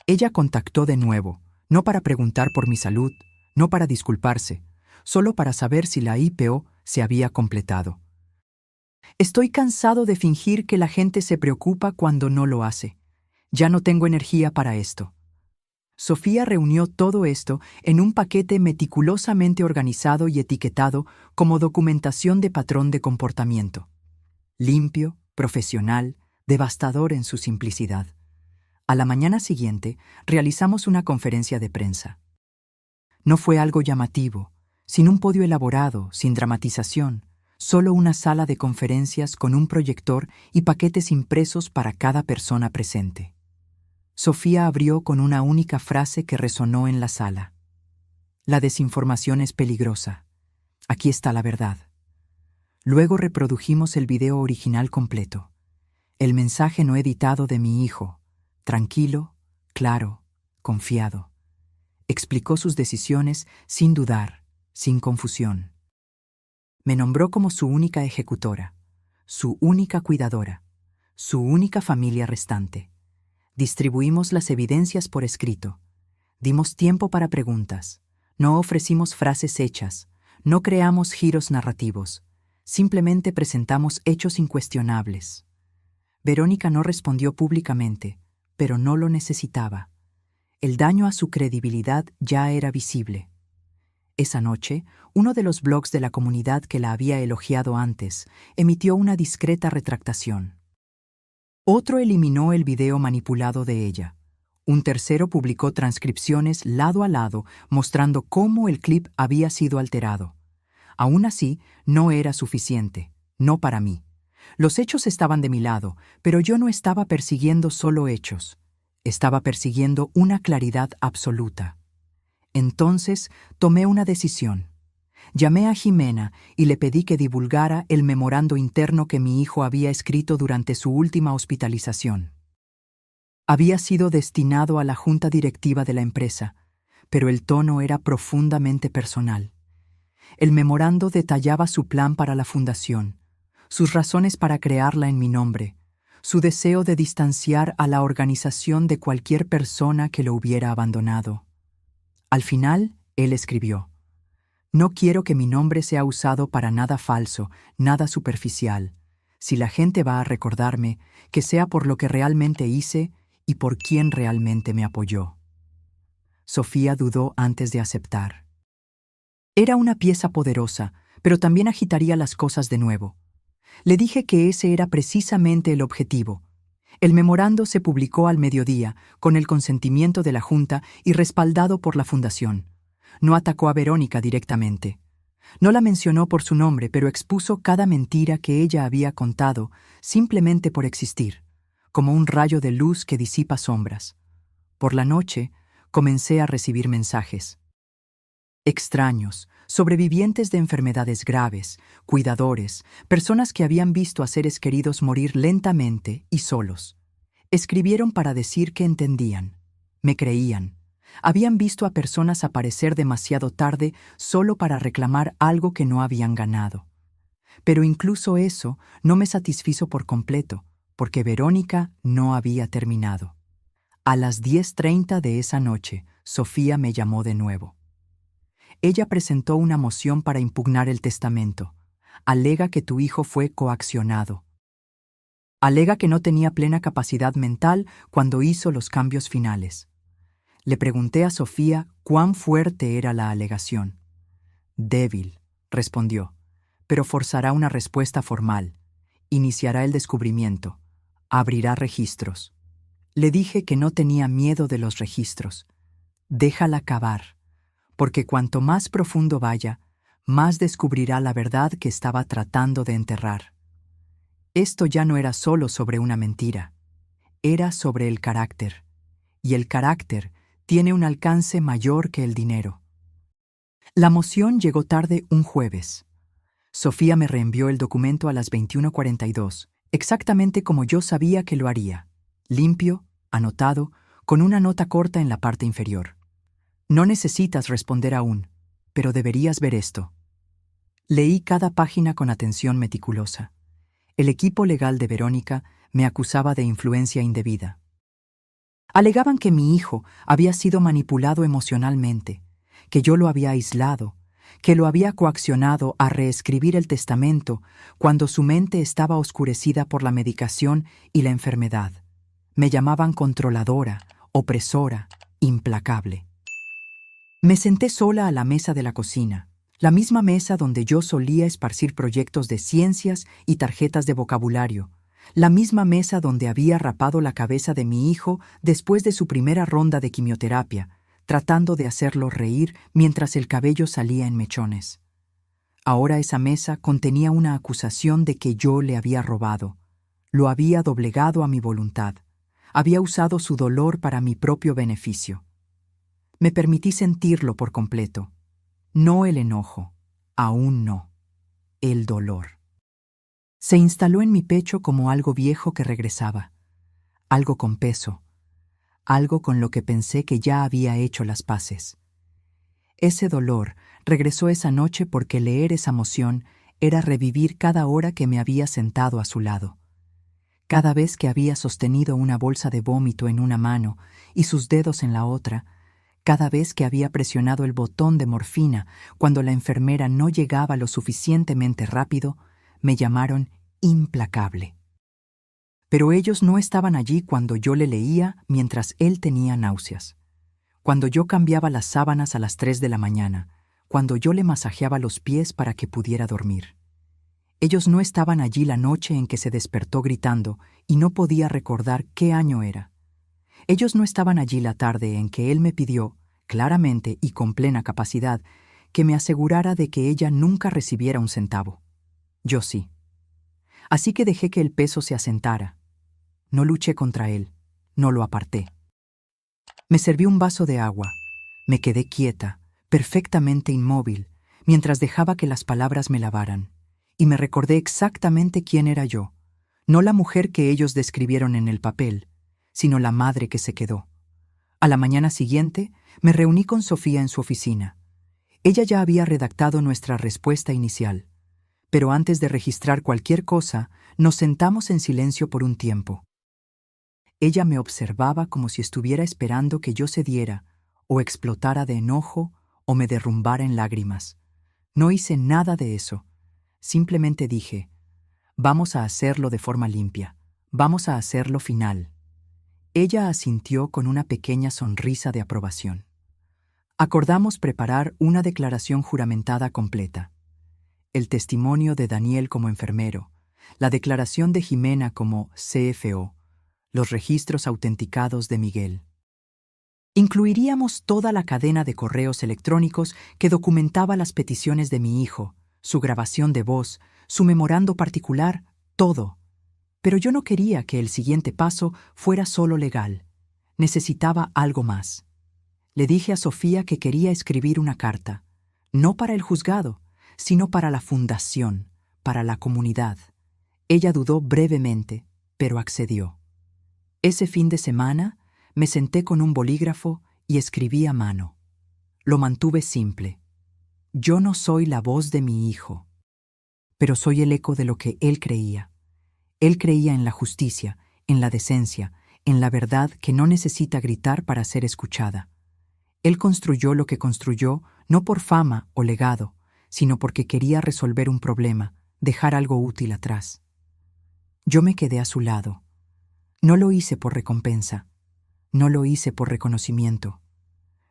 Speaker 1: "Ella contactó de nuevo, no para preguntar por mi salud, no para disculparse, solo para saber si la IPO se había completado. Estoy cansado de fingir que la gente se preocupa cuando no lo hace. Ya no tengo energía para esto". Sofía reunió todo esto en un paquete meticulosamente organizado y etiquetado como documentación de patrón de comportamiento. Limpio, profesional, devastador en su simplicidad. A la mañana siguiente, realizamos una conferencia de prensa. No fue algo llamativo, sin un podio elaborado, sin dramatización, solo una sala de conferencias con un proyector y paquetes impresos para cada persona presente. Sofía abrió con una única frase que resonó en la sala. "La desinformación es peligrosa. Aquí está la verdad". Luego reprodujimos el video original completo. El mensaje no editado de mi hijo, tranquilo, claro, confiado. Explicó sus decisiones sin dudar, sin confusión. Me nombró como su única ejecutora, su única cuidadora, su única familia restante. Distribuimos las evidencias por escrito. Dimos tiempo para preguntas. No ofrecimos frases hechas. No creamos giros narrativos. Simplemente presentamos hechos incuestionables. Verónica no respondió públicamente, pero no lo necesitaba. El daño a su credibilidad ya era visible. Esa noche, uno de los blogs de la comunidad que la había elogiado antes emitió una discreta retractación. Otro eliminó el video manipulado de ella. Un tercero publicó transcripciones lado a lado mostrando cómo el clip había sido alterado. Aún así, no era suficiente, no para mí. Los hechos estaban de mi lado, pero yo no estaba persiguiendo solo hechos. Estaba persiguiendo una claridad absoluta. Entonces tomé una decisión. Llamé a Jimena y le pedí que divulgara el memorando interno que mi hijo había escrito durante su última hospitalización. Había sido destinado a la junta directiva de la empresa, pero el tono era profundamente personal. El memorando detallaba su plan para la fundación, sus razones para crearla en mi nombre, su deseo de distanciar a la organización de cualquier persona que lo hubiera abandonado. Al final, él escribió: «No quiero que mi nombre sea usado para nada falso, nada superficial. Si la gente va a recordarme, que sea por lo que realmente hice y por quien realmente me apoyó». Sofía dudó antes de aceptar. Era una pieza poderosa, pero también agitaría las cosas de nuevo. Le dije que ese era precisamente el objetivo. El memorando se publicó al mediodía, con el consentimiento de la Junta y respaldado por la Fundación. No atacó a Verónica directamente. No la mencionó por su nombre, pero expuso cada mentira que ella había contado simplemente por existir, como un rayo de luz que disipa sombras. Por la noche, comencé a recibir mensajes. Extraños, sobrevivientes de enfermedades graves, cuidadores, personas que habían visto a seres queridos morir lentamente y solos. Escribieron para decir que entendían, me creían. Habían visto a personas aparecer demasiado tarde solo para reclamar algo que no habían ganado. Pero incluso eso no me satisfizo por completo, porque Verónica no había terminado. A las 10:30 de esa noche, Sofía me llamó de nuevo. Ella presentó una moción para impugnar el testamento. Alega que tu hijo fue coaccionado. Alega que no tenía plena capacidad mental cuando hizo los cambios finales. Le pregunté a Sofía cuán fuerte era la alegación. Débil, respondió, pero forzará una respuesta formal. Iniciará el descubrimiento. Abrirá registros. Le dije que no tenía miedo de los registros. Déjala cavar, porque cuanto más profundo vaya, más descubrirá la verdad que estaba tratando de enterrar. Esto ya no era solo sobre una mentira, era sobre el carácter, y el carácter tiene un alcance mayor que el dinero. La moción llegó tarde un jueves. Sofía me reenvió el documento a las 21:42, exactamente como yo sabía que lo haría, limpio, anotado, con una nota corta en la parte inferior. No necesitas responder aún, pero deberías ver esto. Leí cada página con atención meticulosa. El equipo legal de Verónica me acusaba de influencia indebida. Alegaban que mi hijo había sido manipulado emocionalmente, que yo lo había aislado, que lo había coaccionado a reescribir el testamento cuando su mente estaba oscurecida por la medicación y la enfermedad. Me llamaban controladora, opresora, implacable. Me senté sola a la mesa de la cocina, la misma mesa donde yo solía esparcir proyectos de ciencias y tarjetas de vocabulario, la misma mesa donde había rapado la cabeza de mi hijo después de su primera ronda de quimioterapia, tratando de hacerlo reír mientras el cabello salía en mechones. Ahora esa mesa contenía una acusación de que yo le había robado, lo había doblegado a mi voluntad, había usado su dolor para mi propio beneficio. Me permití sentirlo por completo. No el enojo, aún no, el dolor. Se instaló en mi pecho como algo viejo que regresaba, algo con peso, algo con lo que pensé que ya había hecho las paces. Ese dolor regresó esa noche porque leer esa moción era revivir cada hora que me había sentado a su lado. Cada vez que había sostenido una bolsa de vómito en una mano y sus dedos en la otra, cada vez que había presionado el botón de morfina cuando la enfermera no llegaba lo suficientemente rápido, me llamaron implacable. Pero ellos no estaban allí cuando yo le leía mientras él tenía náuseas, cuando yo cambiaba las sábanas a las 3 de la mañana, cuando yo le masajeaba los pies para que pudiera dormir. Ellos no estaban allí la noche en que se despertó gritando y no podía recordar qué año era. Ellos no estaban allí la tarde en que él me pidió, claramente y con plena capacidad, que me asegurara de que ella nunca recibiera un centavo. Yo sí. Así que dejé que el peso se asentara. No luché contra él, no lo aparté. Me serví un vaso de agua. Me quedé quieta, perfectamente inmóvil, mientras dejaba que las palabras me lavaran. Y me recordé exactamente quién era yo, no la mujer que ellos describieron en el papel, sino la madre que se quedó. A la mañana siguiente, me reuní con Sofía en su oficina. Ella ya había redactado nuestra respuesta inicial, pero antes de registrar cualquier cosa, nos sentamos en silencio por un tiempo. Ella me observaba como si estuviera esperando que yo cediera o explotara de enojo, o me derrumbara en lágrimas. No hice nada de eso. Simplemente dije, vamos a hacerlo de forma limpia, vamos a hacerlo final. Ella asintió con una pequeña sonrisa de aprobación. Acordamos preparar una declaración juramentada completa. El testimonio de Daniel como enfermero, la declaración de Jimena como CFO, los registros autenticados de Miguel. Incluiríamos toda la cadena de correos electrónicos que documentaba las peticiones de mi hijo, su grabación de voz, su memorando particular, todo. Pero yo no quería que el siguiente paso fuera solo legal. Necesitaba algo más. Le dije a Sofía que quería escribir una carta, no para el juzgado, sino para la fundación, para la comunidad. Ella dudó brevemente, pero accedió. Ese fin de semana me senté con un bolígrafo y escribí a mano. Lo mantuve simple. Yo no soy la voz de mi hijo, pero soy el eco de lo que él creía. Él creía en la justicia, en la decencia, en la verdad que no necesita gritar para ser escuchada. Él construyó lo que construyó no por fama o legado, sino porque quería resolver un problema, dejar algo útil atrás. Yo me quedé a su lado. No lo hice por recompensa. No lo hice por reconocimiento.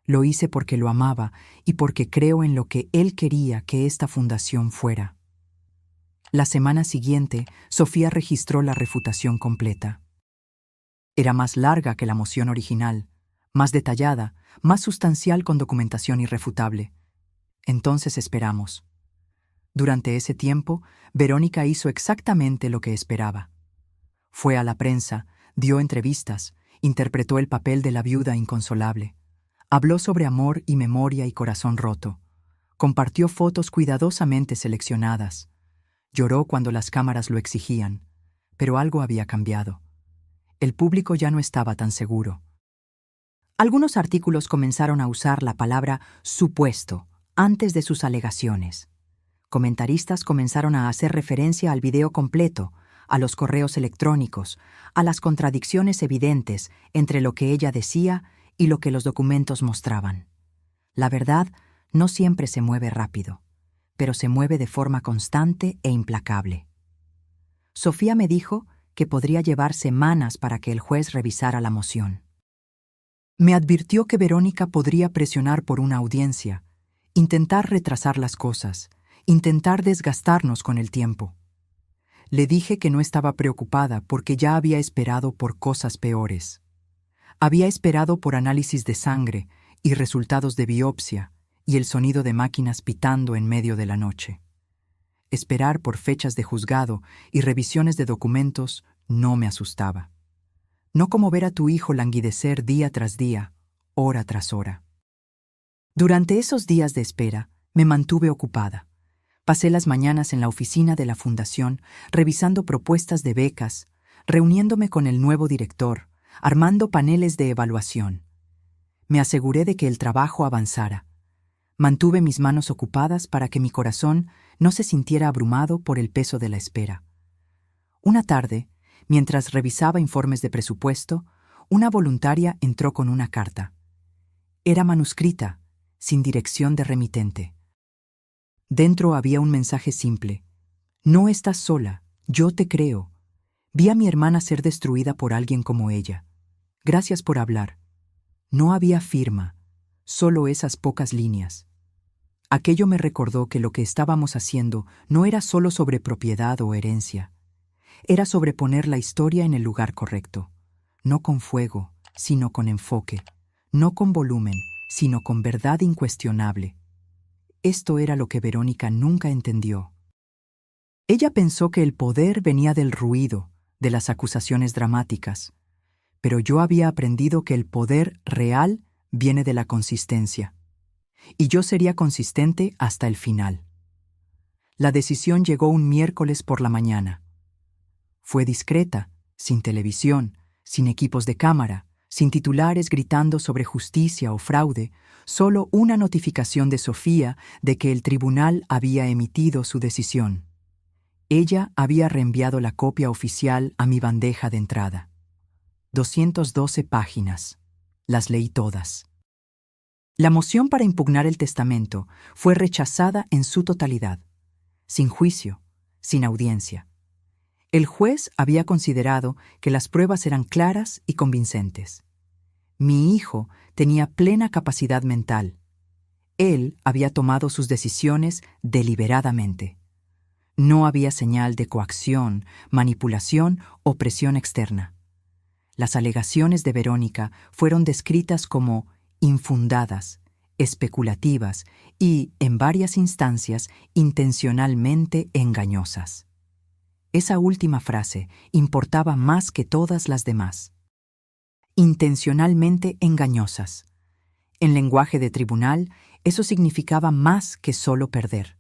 Speaker 1: Lo hice porque lo amaba y porque creo en lo que él quería que esta fundación fuera. La semana siguiente, Sofía registró la refutación completa. Era más larga que la moción original, más detallada, más sustancial con documentación irrefutable. Entonces esperamos. Durante ese tiempo, Verónica hizo exactamente lo que esperaba. Fue a la prensa, dio entrevistas, interpretó el papel de la viuda inconsolable. Habló sobre amor y memoria y corazón roto. Compartió fotos cuidadosamente seleccionadas. Lloró cuando las cámaras lo exigían, pero algo había cambiado. El público ya no estaba tan seguro. Algunos artículos comenzaron a usar la palabra supuesto antes de sus alegaciones. Comentaristas comenzaron a hacer referencia al video completo, a los correos electrónicos, a las contradicciones evidentes entre lo que ella decía y lo que los documentos mostraban. La verdad no siempre se mueve rápido, pero se mueve de forma constante e implacable. Sofía me dijo que podría llevar semanas para que el juez revisara la moción. Me advirtió que Verónica podría presionar por una audiencia, intentar retrasar las cosas, intentar desgastarnos con el tiempo. Le dije que no estaba preocupada porque ya había esperado por cosas peores. Había esperado por análisis de sangre y resultados de biopsia y el sonido de máquinas pitando en medio de la noche. Esperar por fechas de juzgado y revisiones de documentos no me asustaba. No como ver a tu hijo languidecer día tras día, hora tras hora. Durante esos días de espera, me mantuve ocupada. Pasé las mañanas en la oficina de la fundación, revisando propuestas de becas, reuniéndome con el nuevo director, armando paneles de evaluación. Me aseguré de que el trabajo avanzara. Mantuve mis manos ocupadas para que mi corazón no se sintiera abrumado por el peso de la espera. Una tarde, mientras revisaba informes de presupuesto, una voluntaria entró con una carta. Era manuscrita, sin dirección de remitente. Dentro había un mensaje simple. No estás sola, yo te creo. Vi a mi hermana ser destruida por alguien como ella. Gracias por hablar. No había firma, solo esas pocas líneas. Aquello me recordó que lo que estábamos haciendo no era solo sobre propiedad o herencia. Era sobre poner la historia en el lugar correcto. No con fuego, sino con enfoque. No con volumen, sino con verdad incuestionable. Esto era lo que Verónica nunca entendió. Ella pensó que el poder venía del ruido, de las acusaciones dramáticas, pero yo había aprendido que el poder real viene de la consistencia, y yo sería consistente hasta el final. La decisión llegó un miércoles por la mañana. Fue discreta, sin televisión, sin equipos de cámara, sin titulares gritando sobre justicia o fraude, solo una notificación de Sofía de que el tribunal había emitido su decisión. Ella había reenviado la copia oficial a mi bandeja de entrada. 212 páginas. Las leí todas. La moción para impugnar el testamento fue rechazada en su totalidad, sin juicio, sin audiencia. El juez había considerado que las pruebas eran claras y convincentes. Mi hijo tenía plena capacidad mental. Él había tomado sus decisiones deliberadamente. No había señal de coacción, manipulación o presión externa. Las alegaciones de Verónica fueron descritas como infundadas, especulativas y, en varias instancias, intencionalmente engañosas. Esa última frase importaba más que todas las demás. Intencionalmente engañosas. En lenguaje de tribunal, eso significaba más que solo perder.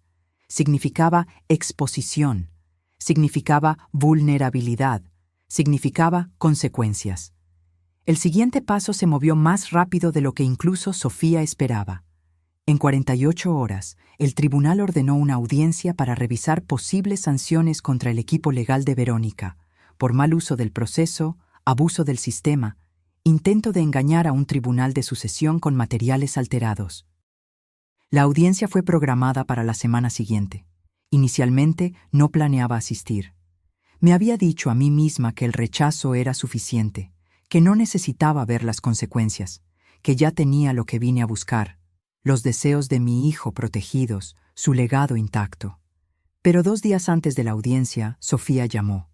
Speaker 1: Significaba exposición, significaba vulnerabilidad, significaba consecuencias. El siguiente paso se movió más rápido de lo que incluso Sofía esperaba. En 48 horas, el tribunal ordenó una audiencia para revisar posibles sanciones contra el equipo legal de Verónica, por mal uso del proceso, abuso del sistema, intento de engañar a un tribunal de sucesión con materiales alterados. La audiencia fue programada para la semana siguiente. Inicialmente no planeaba asistir. Me había dicho a mí misma que el rechazo era suficiente, que no necesitaba ver las consecuencias, que ya tenía lo que vine a buscar, los deseos de mi hijo protegidos, su legado intacto. Pero 2 días antes de la audiencia, Sofía llamó.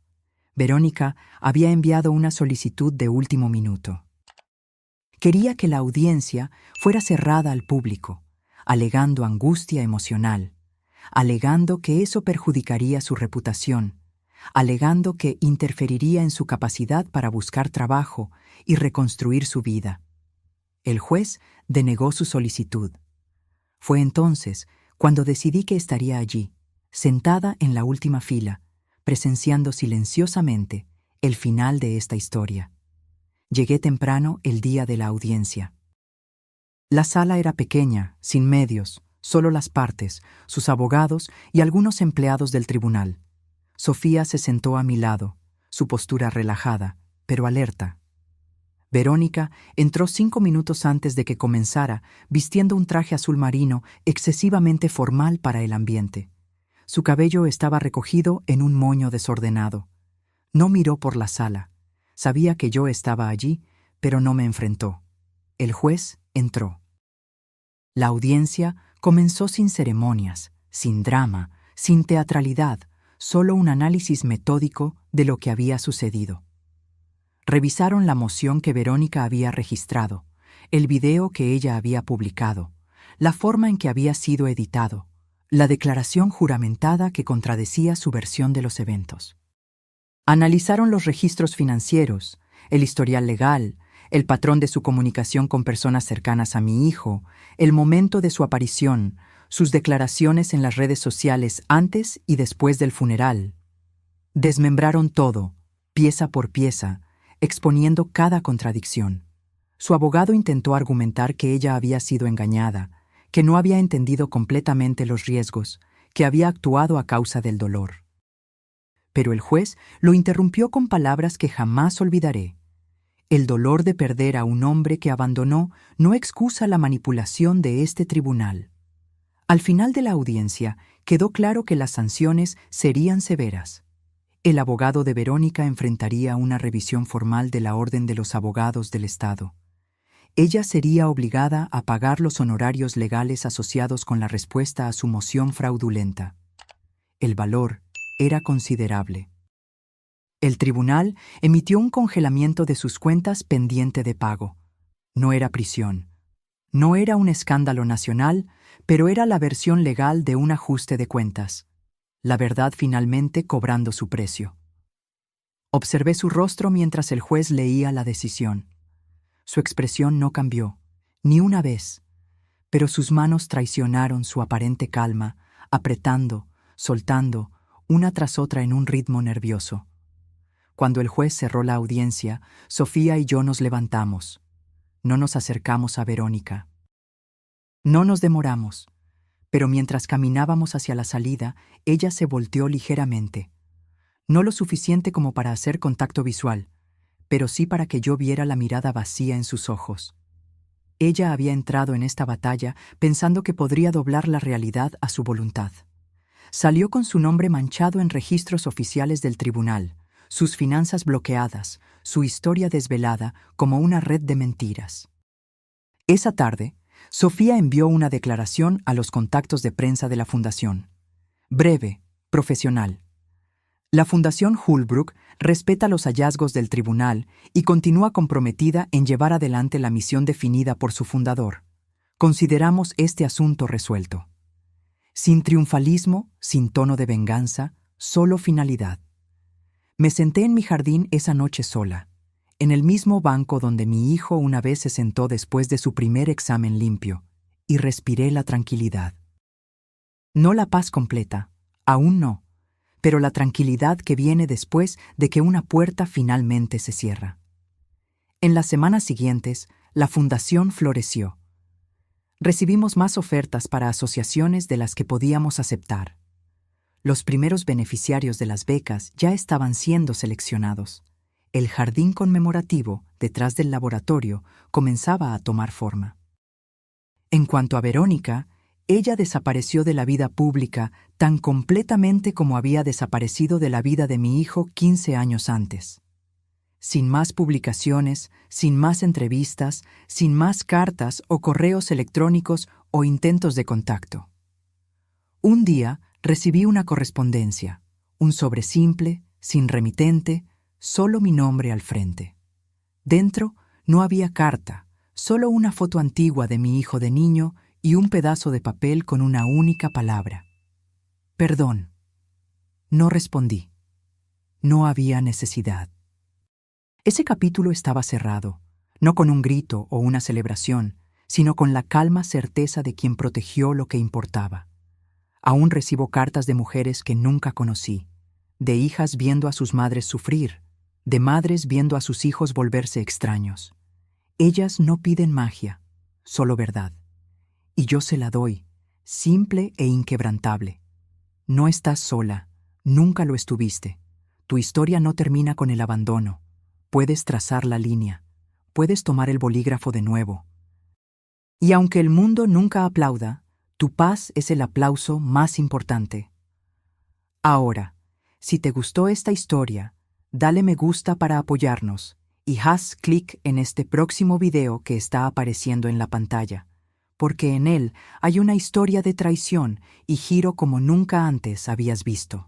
Speaker 1: Verónica había enviado una solicitud de último minuto. Quería que la audiencia fuera cerrada al público, alegando angustia emocional, alegando que eso perjudicaría su reputación, alegando que interferiría en su capacidad para buscar trabajo y reconstruir su vida. El juez denegó su solicitud. Fue entonces cuando decidí que estaría allí, sentada en la última fila, presenciando silenciosamente el final de esta historia. Llegué temprano el día de la audiencia. La sala era pequeña, sin medios, solo las partes, sus abogados y algunos empleados del tribunal. Sofía se sentó a mi lado, su postura relajada, pero alerta. Verónica entró 5 minutos antes de que comenzara, vistiendo un traje azul marino excesivamente formal para el ambiente. Su cabello estaba recogido en un moño desordenado. No miró por la sala. Sabía que yo estaba allí, pero no me enfrentó. El juez entró. La audiencia comenzó sin ceremonias, sin drama, sin teatralidad, solo un análisis metódico de lo que había sucedido. Revisaron la moción que Verónica había registrado, el video que ella había publicado, la forma en que había sido editado, la declaración juramentada que contradecía su versión de los eventos. Analizaron los registros financieros, el historial legal, el patrón de su comunicación con personas cercanas a mi hijo, el momento de su aparición, sus declaraciones en las redes sociales antes y después del funeral. Desmembraron todo, pieza por pieza, exponiendo cada contradicción. Su abogado intentó argumentar que ella había sido engañada, que no había entendido completamente los riesgos, que había actuado a causa del dolor. Pero el juez lo interrumpió con palabras que jamás olvidaré. El dolor de perder a un hombre que abandonó no excusa la manipulación de este tribunal. Al final de la audiencia, quedó claro que las sanciones serían severas. El abogado de Verónica enfrentaría una revisión formal de la Orden de los Abogados del Estado. Ella sería obligada a pagar los honorarios legales asociados con la respuesta a su moción fraudulenta. El valor era considerable. El tribunal emitió un congelamiento de sus cuentas pendiente de pago. No era prisión. No era un escándalo nacional, pero era la versión legal de un ajuste de cuentas. La verdad finalmente cobrando su precio. Observé su rostro mientras el juez leía la decisión. Su expresión no cambió, ni una vez, pero sus manos traicionaron su aparente calma, apretando, soltando, una tras otra en un ritmo nervioso. Cuando el juez cerró la audiencia, Sofía y yo nos levantamos. No nos acercamos a Verónica. No nos demoramos, pero mientras caminábamos hacia la salida, ella se volteó ligeramente. No lo suficiente como para hacer contacto visual, pero sí para que yo viera la mirada vacía en sus ojos. Ella había entrado en esta batalla pensando que podría doblar la realidad a su voluntad. Salió con su nombre manchado en registros oficiales del tribunal, sus finanzas bloqueadas, su historia desvelada como una red de mentiras. Esa tarde, Sofía envió una declaración a los contactos de prensa de la Fundación. Breve, profesional. La Fundación Holbrook respeta los hallazgos del tribunal y continúa comprometida en llevar adelante la misión definida por su fundador. Consideramos este asunto resuelto. Sin triunfalismo, sin tono de venganza, solo finalidad. Me senté en mi jardín esa noche sola, en el mismo banco donde mi hijo una vez se sentó después de su primer examen limpio, y respiré la tranquilidad. No la paz completa, aún no, pero la tranquilidad que viene después de que una puerta finalmente se cierra. En las semanas siguientes, la fundación floreció. Recibimos más ofertas para asociaciones de las que podíamos aceptar. Los primeros beneficiarios de las becas ya estaban siendo seleccionados. El jardín conmemorativo, detrás del laboratorio, comenzaba a tomar forma. En cuanto a Verónica, ella desapareció de la vida pública tan completamente como había desaparecido de la vida de mi hijo 15 años antes. Sin más publicaciones, sin más entrevistas, sin más cartas o correos electrónicos o intentos de contacto. Un día recibí una correspondencia, un sobre simple, sin remitente, solo mi nombre al frente. Dentro no había carta, solo una foto antigua de mi hijo de niño y un pedazo de papel con una única palabra. Perdón. No respondí. No había necesidad. Ese capítulo estaba cerrado, no con un grito o una celebración, sino con la calma certeza de quien protegió lo que importaba. Aún recibo cartas de mujeres que nunca conocí, de hijas viendo a sus madres sufrir, de madres viendo a sus hijos volverse extraños. Ellas no piden magia, solo verdad. Y yo se la doy, simple e inquebrantable. No estás sola, nunca lo estuviste. Tu historia no termina con el abandono. Puedes trazar la línea, puedes tomar el bolígrafo de nuevo. Y aunque el mundo nunca aplauda, tu paz es el aplauso más importante. Ahora, si te gustó esta historia, dale me gusta para apoyarnos y haz clic en este próximo video que está apareciendo en la pantalla, porque en él hay una historia de traición y giro como nunca antes habías visto.